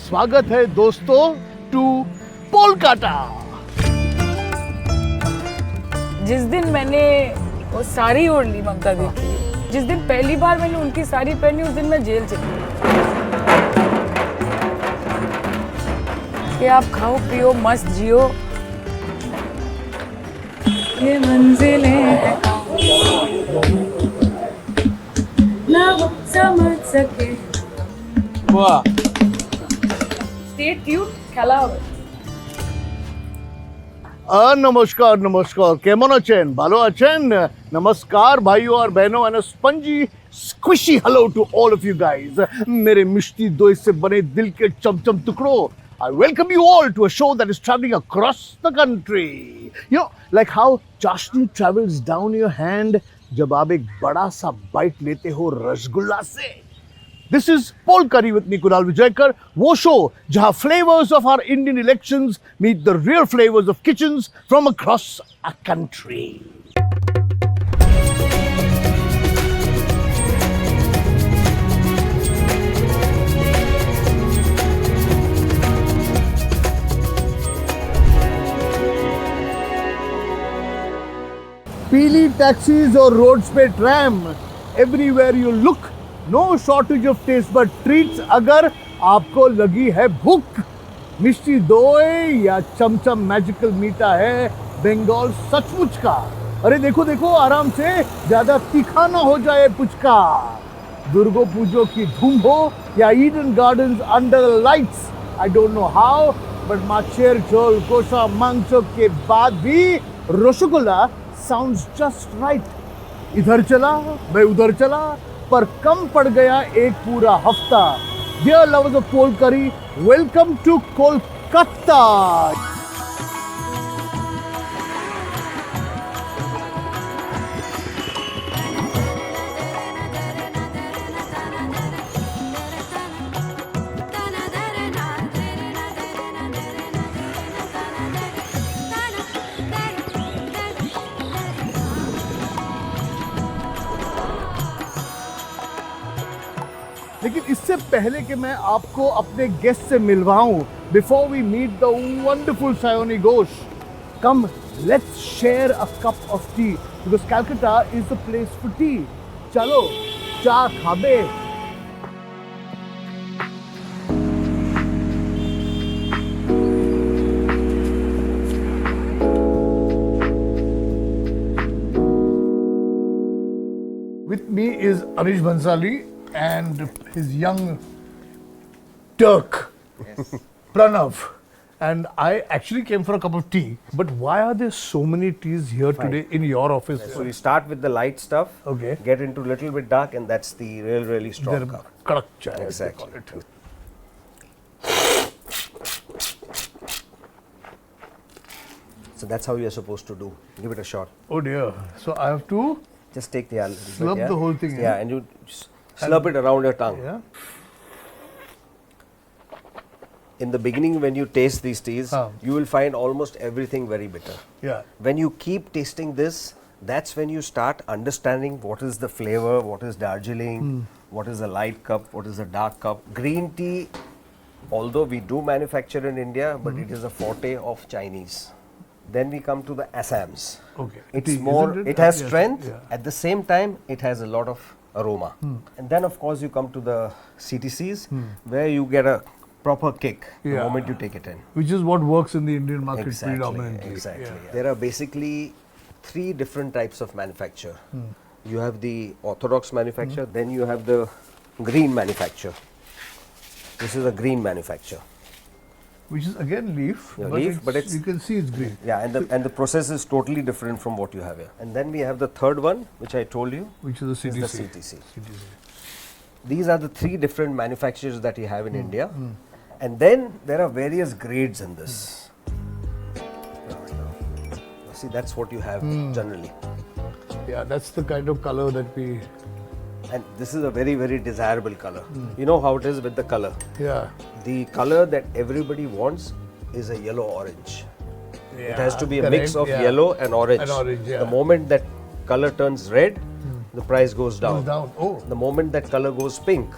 स्वागत है दोस्तों टू कोलकाता। जिस दिन मैंने वो साड़ी ओढ़ ली ममता दी की, जिस दिन पहली बार मैंने उनकी साड़ी पहनी उस दिन मैं जेल चली गई। कि आप खाओ पियो मस्त जियो, ये मंजिलें हैं ना वो समझ सके। वाह, स्टे ट्यून, খেলা হবে। नमस्कार नमस्कार, केमन आছেন? ভালো আছেন? नमस्कार भाइयों और बहनों, and a spongy squishy hello to all of you guys. मेरे मिष्टी दोई से बने दिल के चमचम टुकड़ों, I welcome you all to a show that is traveling across the country. You know, like how चाशनी travels down your hand जब आप एक बड़ा सा बाइट लेते हो रसगुल्ला से. This is Polkari with me, Kunal Vijayakar, वो शो जहाँ flavors of our Indian elections meet the real flavors of kitchens from across a country. पीली टैक्सीज और रोड्स पे tram, everywhere you look, no shortage of taste but treats. अगर आपको लगी है भूख, मिष्टी दोई या चमचम मैजिकल मीठा है बंगाल सचमुच का. अरे देखो देखो, आराम से, ज्यादा तीखा ना हो जाए पुचका. दुर्गो पूजो की धूम हो या Eden Gardens under the lights, I don't know how but macher jhol kosha मांसो के बाद भी रसगुल्ला sounds just right. इधर चला मैं उधर चला, पर कम पड़ गया एक पूरा हफ्ता. Dear lovers of Polkari, welcome to Kolkata. लेकिन इससे पहले कि मैं आपको अपने गेस्ट से मिलवाऊं, before we meet the wonderful Sayoni Ghosh, come let's share a cup of tea because Calcutta is the place for tea. चलो चा खाबे. With me is Anish Bhansali and his young Turk, yes. Pranav. And I actually came for a cup of tea. But why are there so many teas here today in your office? So we start with the light stuff, Okay. get into a little bit dark, and that's the really strong They're cup. kadak chai, they Exactly. call it. So that's how you're supposed to do. Give it a shot. Oh dear. So I have to Just take the slurp the whole thing in. Yeah, and you slurp it around your tongue. Yeah. In the beginning, when you taste these teas, Ah. you will find almost everything very bitter. Yeah. When you keep tasting this, that's when you start understanding what is the flavor, what is Darjeeling, what is a light cup, what is a dark cup. Green tea, although we do manufacture in India, but it is a forte of Chinese. Then we come to the Assams. Okay. It's Tea, more, isn't it has Yes. strength, Yeah. at the same time it has a lot of aroma. And then of course you come to the CTCs where you get a proper kick the Yeah. moment you take it in. Which is what works in the Indian market Exactly, predominantly. exactly. Yeah. There are basically 3 different types of manufacture. You have the orthodox manufacture, then you have the green manufacture. This is a green manufacture. Which is again leaf, Yeah, but, leaf, but it's- you can see it's green. Yeah, and the process is totally different from what you have here. And then we have the third one, which I told you, Which is the is CTC. the CTC. CTC. These are the 3 different manufacturers that you have in India. And then there are various grades in this. See, that's what you have generally. Yeah, that's the kind of color that we. And this is a very desirable color. You know how it is with the color. Yeah. The color that everybody wants is a yellow orange. It has to be a mix correct, of yeah. yellow and orange. And orange, yeah. The moment that color turns red, the price goes down. Goes down. Oh. The moment that color goes pink,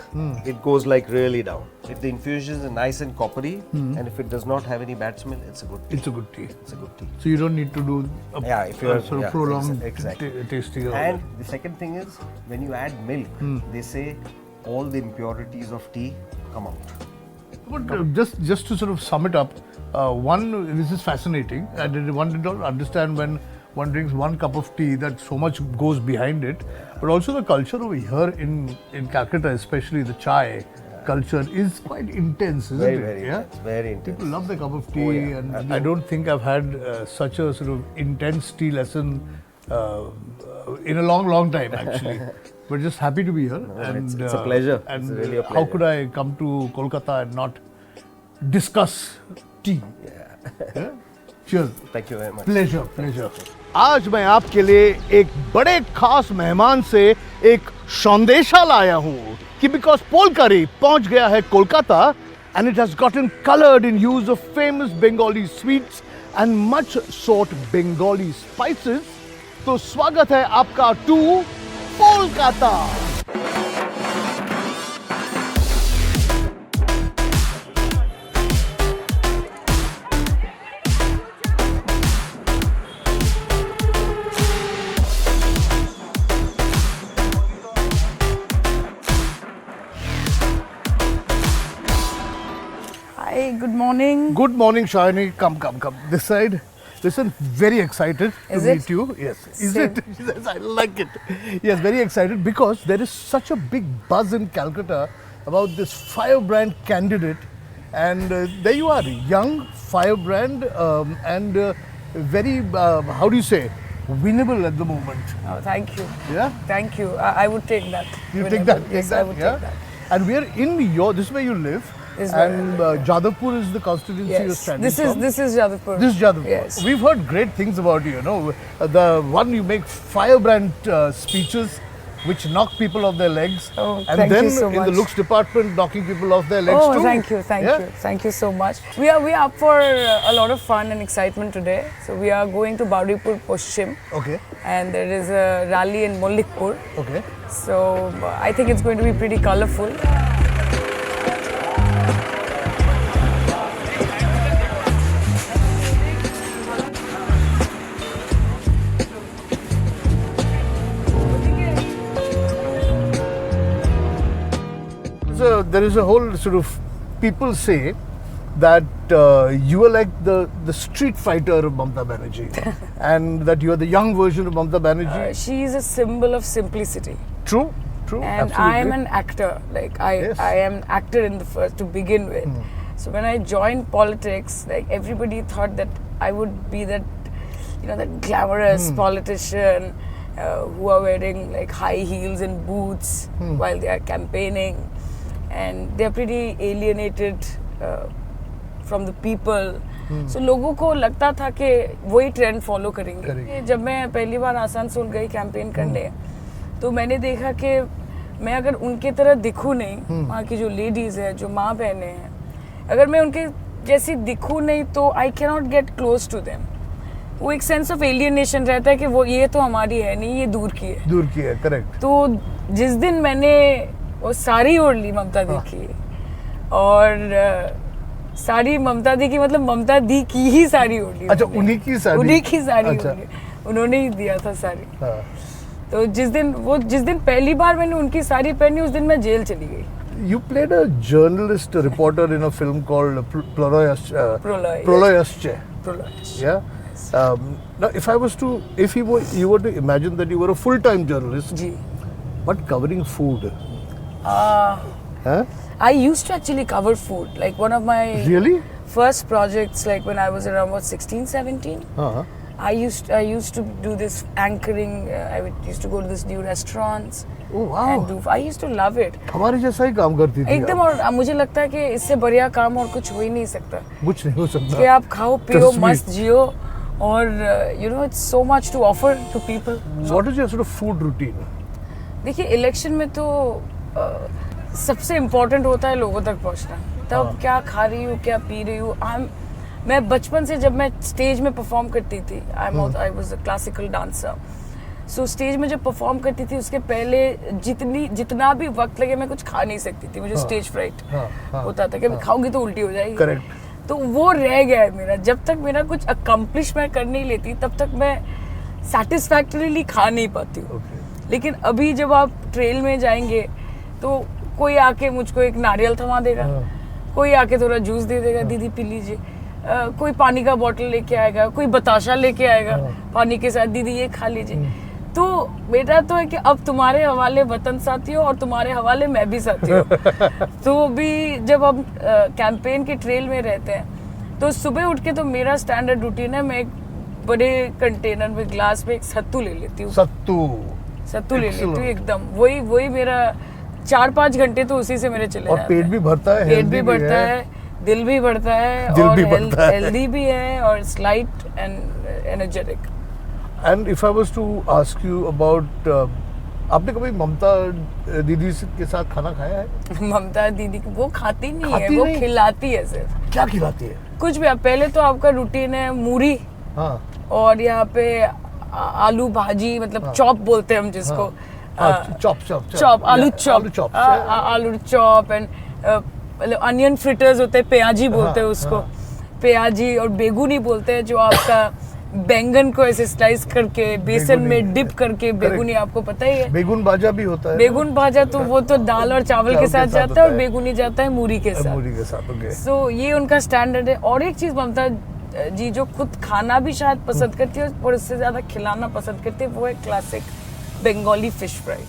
it goes like really down. If the infusion is nice and coppery, and if it does not have any bad smell, it's a good tea. It's a good tea. It's a good tea. So you don't need to do a, Yeah, if you are sort of prolonged exactly. tasting. of And it. the second thing is when you add milk, they say all the impurities of tea come out. But just to sort of sum it up, this is fascinating. One did not understand when one drinks one cup of tea that so much goes behind it. But also the culture over here in Calcutta, especially the chai culture, is quite intense, isn't Very, it? very intense. Very intense. People love their cup of tea, Oh, yeah. and I don't think I've had such a sort of intense tea lesson in a long time, actually. But just happy to be here. It's a pleasure. And It's really a how pleasure. could I come to Kolkata and not discuss tea? Yeah? Cheers. Thank you very much. Pleasure आज मैं आपके लिए एक बड़े खास मेहमान से एक संदेशा लाया हूँ कि बिकॉज पोलकारी पहुंच गया है Kolkata and it has gotten coloured in use of famous Bengali sweets and much sought Bengali spices, तो स्वागत है आपका to Kolkata. Hi, good morning. Good morning, Shani. Come. This side. Listen, very excited Is to it? meet you. Yes. Is Same. it? Yes, I like it. Yes, very excited because there is such a big buzz in Calcutta about this firebrand candidate. And there you are, young firebrand and very, how do you say, winnable at the moment. Oh, thank you. Yeah? Thank you. I would take that. You whenever. take that? Yes, I would yeah? take that. And we are in this is where you live. Is where And Jadavpur is the constituency you're Yes. standing This is from. Jadavpur. This is Jadavpur. Yes. We've heard great things about you, the one you make firebrand speeches which knock people off their legs. Oh, and thank then you so in the much. looks department knocking people off their legs Oh, too. thank you, Yeah? thank you so much. We are up for a lot of fun and excitement today. So we are going to Baudipur Poshchim, Okay, and there is a rally in Mollikpur. okay. So I think it's going to be pretty colorful. So there is a whole sort of, people say that you are like the street fighter of Mamata Banerjee and that you are the young version of Mamata Banerjee. She is a symbol of simplicity. True, And absolutely. I am an actor. Like Yes. I am an actor in the first to begin with. So when I joined politics, like everybody thought that I would be that, that glamorous politician who are wearing like high heels and boots while they are campaigning, and they are pretty alienated from the people. So लोगों को लगता था कि वही trend follow करेंगे। जब मैं पहली बार आसनसोल गई कैंपेन करने, तो मैंने देखा कि मैं अगर उनके तरह दिखूं नहीं, वहाँ की जो लेडीज़ है, जो माँ बहनें हैं, अगर मैं उनके जैसी दिखूं नहीं तो I can not get close to them. वो एक सेंस ऑफ एलियनेशन रहता है कि वो ये तो हमारी है नहीं, ये दूर की है। दूर की है, करेक्ट। तो जिस दिन मैंने वो साड़ी ओढ़ ली ममता दी की, और साड़ी ममता दी की मतलब ममता दी की ही साड़ी ओढ़ ली। अच्छा, मैंने। उन्हीं की साड़ी? उन्हीं की साड़ी अच्छा। ओढ़ ली, उन्होंने ही दिया था साड़ी। हाँ। तो जिस दिन पहली बार मैंने उनकी साड़ी पहनी, उस दिन मैं जेल चली गई। You played a journalist, a reporter in a film called Proloy, Proloyasche. Proloy. Yeah. Now, if you were to imagine that you were a full-time journalist, ji. but covering food, huh? I used to actually cover food. Like one of my Really? first projects, like when I was around 16, 17. हाँ. I used to do this anchoring. Used to go to this new restaurants. Oh wow. And I used to love it. हमारे जैसा ही काम करती थी। एकदम, और मुझे लगता है कि इससे बढ़िया काम और कुछ हो ही नहीं सकता कुछ नहीं हो सकता। कि आप खाओ पियो Trust me. मस्त जियो, और it's so much to offer to people. What is your sort of food routine? देखिए इलेक्शन में तो सबसे इम्पोर्टेंट होता है लोगों तक पहुंचना। तब क्या खा रही हूँ, क्या पी रही हूँ। मैं बचपन से जब मैं स्टेज में परफॉर्म करती थी, I was a classical dancer, so stage में जब परफॉर्म करती थी उसके पहले जितना भी वक्त लगे मैं कुछ खा नहीं सकती थी, मुझे स्टेज फ्राइट होता था कि अभी खाऊंगी तो उल्टी हो जाएगी। करेक्ट। तो वो रह गया है मेरा, जब तक मेरा कुछ अकम्प्लिश मैं कर नहीं लेती तब तक मैं सेटिस्फैक्टरीली खा नहीं पाती हूँ। लेकिन अभी जब आप ट्रेल में जाएंगे तो कोई आके मुझको एक नारियल थमा देगा, कोई आके थोड़ा जूस दे देगा, दीदी पी लीजिए, कोई पानी का बोतल लेके आएगा, कोई बताशा लेके आएगा पानी के साथ, दीदी ये खा लीजिए। तो बेटा तो है कि अब तुम्हारे हवाले वतन साथी हो और तुम्हारे हवाले मैं भी साथी हूँ। तो भी जब हम कैंपेन के ट्रेल में रहते हैं तो सुबह उठ के तो मेरा स्टैंडर्ड रूटीन है, मैं एक बड़े कंटेनर में ग्लास में एक सत्तू ले लेती हूँ। सत्तू ले लेती हूँ एकदम, वही मेरा 4-5 घंटे तो उसी से मेरे चले और जाते पेट हैं। भी भरता है, पेट भी बढ़ता है, दिल भी बढ़ता है और हेल्दी भी है और slight and energetic. And if I was to ask you about, आपने कभी ममता दीदी के साथ खाना खाया है? ममता दीदी वो खाती नहीं है, खाती वो नहीं? खिलाती है सिर्फ। क्या खिलाती है? कुछ भी। आप पहले तो आपका रूटीन है मूरी, हाँ और यहाँ पे आलू भाजी, मतलब चॉप बोलते हैं हम जिसको, चॉप, आलू चॉप, आलू चॉप एंड मतलब अनियन फ्रिटर्स होते हैं, प्याजी बोलते हैं उसको, प्याजी, और बेगुनी बोलते हैं जो आपका बैंगन को ऐसे स्लाइस करके बेसन में डिप करके, बेगुनी आपको पता ही है। बेगुन भाजा भी होता है। बेगुन भाजा तो वो तो दाल और चावल के साथ जाता है, और बेगुनी जाता है मूरी के साथ। मूरी के साथ, ओके। सो ये उनका स्टैंडर्ड है। और एक चीज ममता जी जो खुद खाना भी शायद पसंद करती है और उससे ज्यादा खिलाना पसंद करती है, वो है classic Bengali fish fry.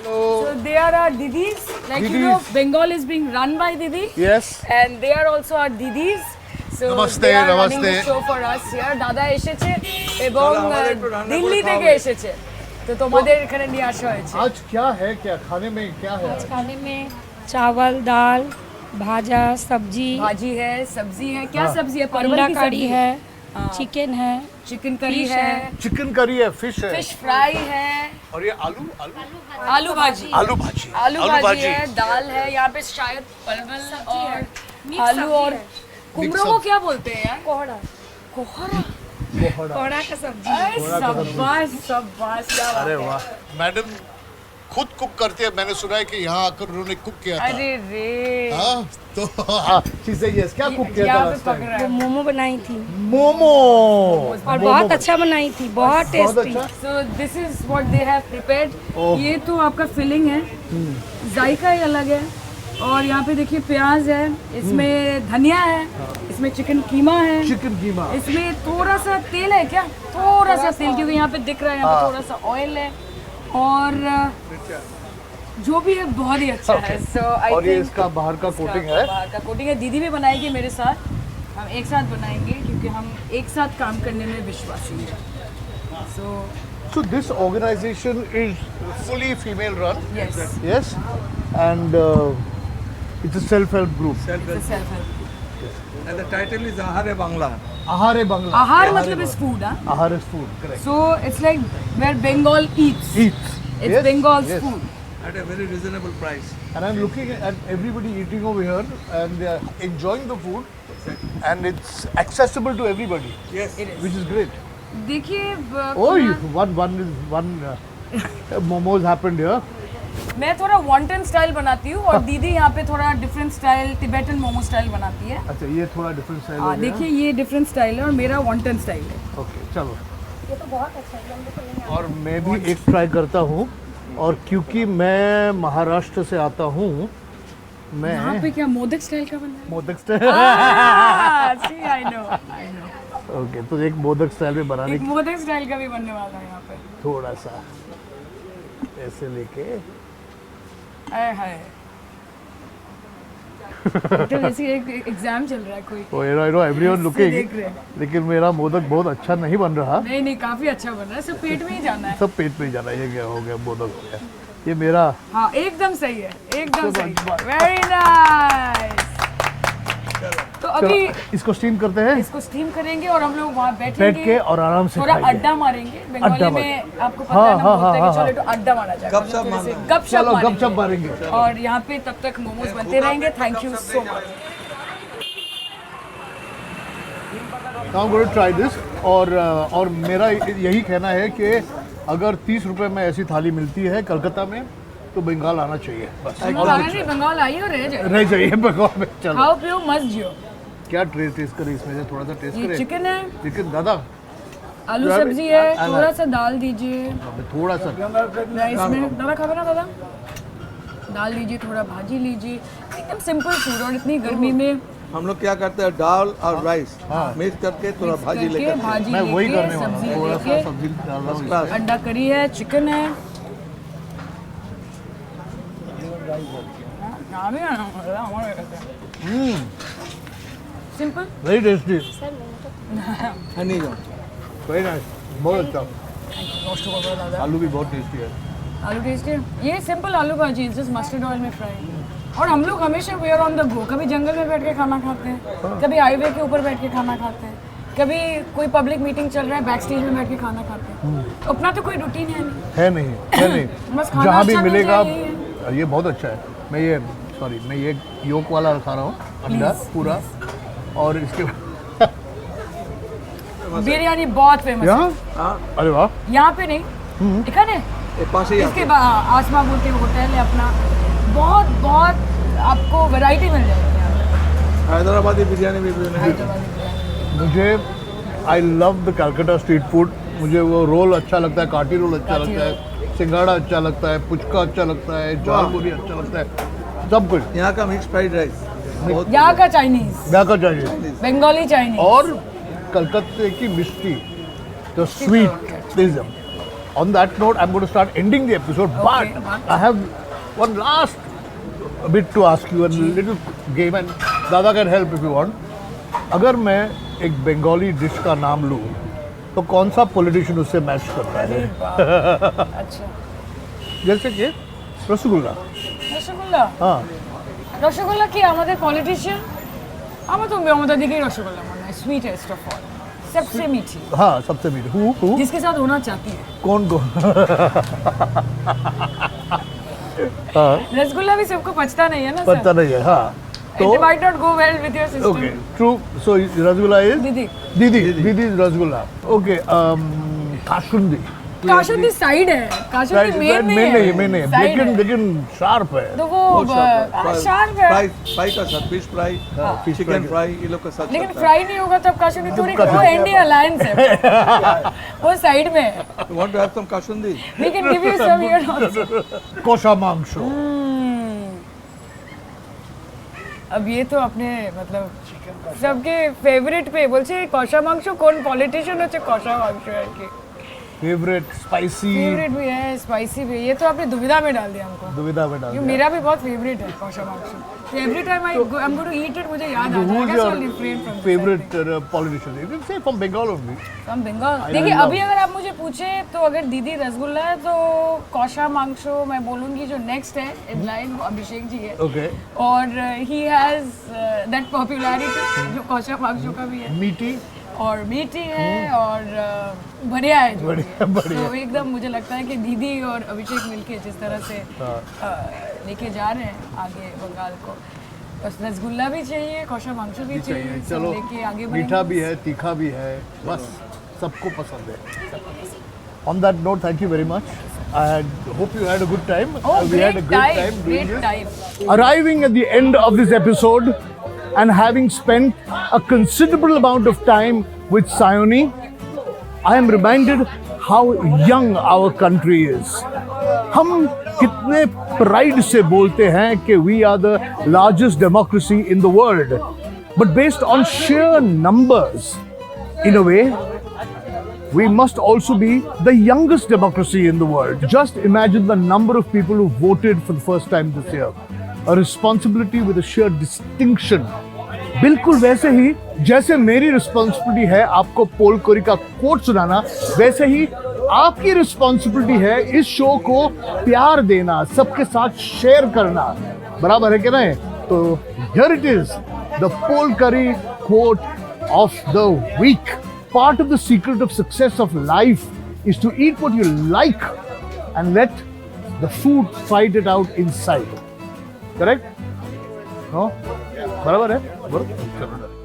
So they are our didis, like you know, Didis. Bengal is being run by Didi. Yes. And they are also our didis. So Namaste, they are running the namaste. show for us here. দাদা এসেছে এবং দিল্লি থেকে এসেছে, তো তোমাদের এখানে নিয়ে আসা হয়েছে। आज क्या है, क्या खाने में क्या है? आज खाने में चावल, दाल, भाजा, सब्जी, भाजी है, सब्जी है। क्या सब्जी है? परवल अंडा की कड़ी सब्जी है, हाँ। चिकन है, चिकन करी फिश है, है। चिकन करी है, फिश है, फिश फ्राई है, और ये आलू आलू भाजी, आलू भाजी, आलू भाजी है, दाल है, यहाँ पे शायद परवल और मिक्स आलू सब्जी और है। कुमड़ो को क्या बोलते हैं यार? कोहड़ा, कोहरा। कोहड़ा का सब्जी। अरे शाबाश शाबाश, क्या बात अरे है। वाह। मैडम खुद कुक करते हैं, मैंने सुना है कि यहाँ आकर उन्होंने कुक किया था। अरे रे, हाँ, तो she said yes, क्या कुक किया था यहाँ पे last पक time? रहा वो है। मोमो बनाई थी मोमो। और बहुत अच्छा बनाई थी, बहुत बहुत टेस्टी। अच्छा। So this is what they have prepared. ओह। ये तो आपका फिलिंग है, जायका ही अलग है। और यहाँ पे देखिए प्याज है, इसमें धनिया है, इसमें चिकन कीमा है, चिकन कीमा। इसमें थोड़ा सा तेल है, क्या थोड़ा सा तेल, क्योंकि यहाँ पे दिख रहा है, यहाँ पे थोड़ा सा ऑयल है, और जो भी है बहुत ही अच्छा है। सो और ये इसका बाहर का कोटिंग है। बाहर का कोटिंग है। दीदी भी बनाएगी मेरे साथ, हम एक साथ बनाएंगे क्योंकि हम एक साथ काम करने में विश्वासी हैं। So this organization is fully female run. Yes. Yes, and it's a self-help group. It's a self-help. And the title is Ahare Bangla. Ahare Bangla. Ahar matlab is food, huh? Ahar is food, correct. So it's like where Bengal eats. Eats. It's Yes, Bengal's yes. food. At a very reasonable price. And I'm looking at everybody eating over here, and they are enjoying the food, and it's accessible to everybody, Yes. It is. which is great. देखिए Oh, one momos happened here. मैं थोड़ा wonton style बनाती हूँ और दीदी यहाँ पे थोड़ा different style Tibetan momo style बनाती है। अच्छा, ये थोड़ा डिफरेंट स्टाइल हो हाँ गया। देखिए ये डिफरेंट स्टाइल है और मेरा वॉन्टन स्टाइल है। ओके, चलो। ये तो बहुत अच्छा है, लंबे चलेंगे। और मैं भी एक ट्राई करता हूँ, और क्योंकि मैं महाराष्ट्र से आता हूँ, मैं यहाँ पे क्या मोदक स्टाइल का बना मोदक स्टाइल। है? See, I know. ओके, तो एक मोदक स्टाइल में बनाने एक की मोदक स्टाइल का भी बनने वाला है यहाँ पे। थोड़ा सा ऐसे लेके। आय हाय। तो जैसे एक एग्जाम चल रहा है कोई। ओ यू नो एवरीवन लुकिंग, देख रहे हैं। लेकिन मेरा मोदक बहुत अच्छा नहीं बन रहा। नहीं नहीं काफी अच्छा बन रहा है, सिर्फ पेट में ही जाना है। सब पेट में ही जाना है। ये क्या हो गया, मोदक हो गया। ये मेरा हाँ एकदम सही है, एकदम सही, वेरी नाइस। तो अभी इसको स्टीम करते हैं, इसको स्टीम करेंगे और हम लोग वहाँ बैठ बैठेंगे के और आराम से थोड़ा खाएंगे। अड्डा मारेंगे। बंगाली अड्डा में आपको पता हाँ, है ना, हाँ, बोलते हैं हाँ, कि चलो तो अड्डा मारा जाए, गपशप मारना। गपशप गपशप मारेंगे। मारेंगे। और यहाँ पे तब तक मोमोज बनते रहेंगे। Thank you so much. Now I'm going to try this और मेरा यही कहना है कि अगर 30 रुपए में ऐसी थाली मिलती है कलकत्ता में तो बंगाल आना चाहिए बस। और बंगाल कुछ नहीं, बंगाल आइए और रह जाए, रह जाइए बंगाल में। चलो खाओ पियो मस्त जियो। क्या टेस्ट करे इसमें से, थोड़ा सा टेस्ट ये करे। चिकन है, चिकन दादा आलू यार, सब्जी है, I- I थोड़ा like- सा दाल दीजिए थोड़ा सा राइस में। दादा खाओगे ना दादा? दाल लीजिए, थोड़ा भाजी लीजिए, एकदम सिंपल फूड। और इतनी गर्मी में हम लोग क्या करते हैं, दाल और राइस मिक्स करके थोड़ा भाजी करके लेकर भाजी मैं वही लेके करने वाला सब्जी हूँ, थोड़ा सा लेके सब्जी डाल रहा हूँ क्लास। इसमें। अंडा करी है, चिकन है। सिंपल। वेरी टेस्टी, हनी जो वेरी नाइस, बहुत अच्छा। रोस्ट को बोला दादा। आलू भी बहुत टेस्टी है। आलू टेस्टी है। ये सिंपल आलू भाजी, जस्ट मस्टर्ड ऑयल में फ्राई। और हम लोग हमेशा वे आर ऑन द गो। कभी जंगल में बैठ के खाना खाते हैं, कभी हाईवे के ऊपर बैठ के खाना खाते हैं, कभी कोई पब्लिक मीटिंग चल रहा है बैक स्टेज में बैठ के खाना खाते हैं। अपना तो कोई रूटीन है नहीं। है नहीं, है नहीं। बस खाना जहाँ भी अच्छा मिल मिलेगा जाए, यही ये बहुत अच्छा है। मैं ये योक वाला खा रहा हूँ, अंडा पूरा। और इसके बिरयानी बहुत फेमस है। यहाँ हाँ अरे वाह, यहाँ पे नहीं, एखाने ये पास ही इसके बाद आसमा बोल के होटल है अपना। बहुत बहुत आपको वैरायटी मिल जाएगी यहाँ पे। हैदराबादी बिरयानी भी है। हैदराबादी बिरयानी। मुझे I love the Calcutta street food. मुझे वो रोल अच्छा लगता है, काटी रोल अच्छा काठी लगता है, सिंगाड़ा अच्छा लगता है, पुचका अच्छा लगता है, झालमुरी अच्छा लगता है, सब कुछ। यहाँ का मिक्स फ्राइड राइस बहुत यहाँ का चाइनीज, क्या का चाहिए। बंगाली चाइनीज। और कलकत्ते की mishti, the sweet. On that note, I'm going to start ending the episode, Okay. but I have one last bit to ask you, a little game, and Dada can help if you want. अगर मैं एक Bengali dish का नाम लूँ तो कौन सा politician उससे मैच करता है? अच्छा, जैसे कि रसगुल्ला। রসগোল্লা। हाँ, রসগোল্লা কি আমাদের পলিটিশিয়ান? আমার তো মমতা দিকেই রসগোল্লা মনে হয় সুইটেস্ট অফ অল, सबसे मीठी, हाँ सबसे मीठी। हु जिसके साथ होना चाहती है। कौन को? हाँ, रसगुल्ला भी सबको पचता नहीं है ना पता नहीं है। हाँ तो it might not go well with your okay, system. True. So rasgulla is दीदी दीदी रसगुल्ला। ओके, काशुंदी। काशुंदी साइड है, काशुंदी मेन नहीं है, मेन नहीं है, side है। लेकिन शार्प है। तो वो शार्प है, फ्राई का साथ फिश फ्राई, चिकन फ्राई, ये लोग का साथ लेकिन चलता फ्राई नहीं होगा तब काशुंदी थोड़ी। वो काशुंदी। इंडिया अलायंस है, वो साइड में है। है। You want to have some kasundi? We can give you some here also. कोशा मांगशो। अब ये तो अपने मतलब सबके फेवरेट पे बोलছে কষা মাংস কোন পলিটিशियन হচ্ছে কষা মাংস আর কি फेवरेट स्पाइसी। फेवरेट भी है, स्पाइसी भी है। ये तो आपने दुविधा में डाल दिया हमको। दुविधा में डाल ये दिया। मेरा भी बहुत फेवरेट है कौशा मांस। तो every time I am going to eat it मुझे याद आ Who's जाएगा। your so different from favorite politician? You can say from Bengal only. From Bengal. I देखिए love- अभी अगर आप मुझे पूछे तो अगर दीदी रसगुल्ला है तो कौशा मांगशो मैं बोलूँगी जो नेक्स्ट है इन लाइन वो अभिषेक जी है। Okay. और ही हैज दैट पॉपुलैरिटी जो कौशा मांगशो का भी है, Meaty. और मीठी है और बढ़िया है जो। बढ़िया, बढ़िया। तो एकदम मुझे लगता है कि दीदी और अभिषेक मिलके जिस तरह से लेके जा रहे हैं आगे बंगाल को, बस रसगुल्ला भी चाहिए, कौशा मांगशो भी चाहिए, सब चलो, लेके आगे मीठा बढ़ेंगे। भी है, तीखा भी है, बस सबको पसंद है। On that note, thank you very much. I hope you had a good time. Oh, We had a great great time, time doing great this. time. Arriving at the end of this episode and having spent a considerable amount of time with Sayoni, I am reminded how young our country is. हम कितने pride से बोलते हैं कि we are the largest democracy in the world, but based on sheer numbers, in a way, we must also be the youngest democracy in the world. Just imagine the number of people who voted for the first time this year. A responsibility with a sheer distinction. बिल्कुल वैसे ही जैसे मेरी responsibility है आपको पोल कोरी का coat सुनाना, वैसे ही आपकी रिस्पॉन्सिबिलिटी है इस शो को प्यार देना, सबके साथ शेयर करना, बराबर है कि नहीं? तो हियर इट इज द पोल करी quote of the week. Part of the secret of success of life is to eat what you like and let the food fight it out inside. Correct? No? बराबर है? बराबर?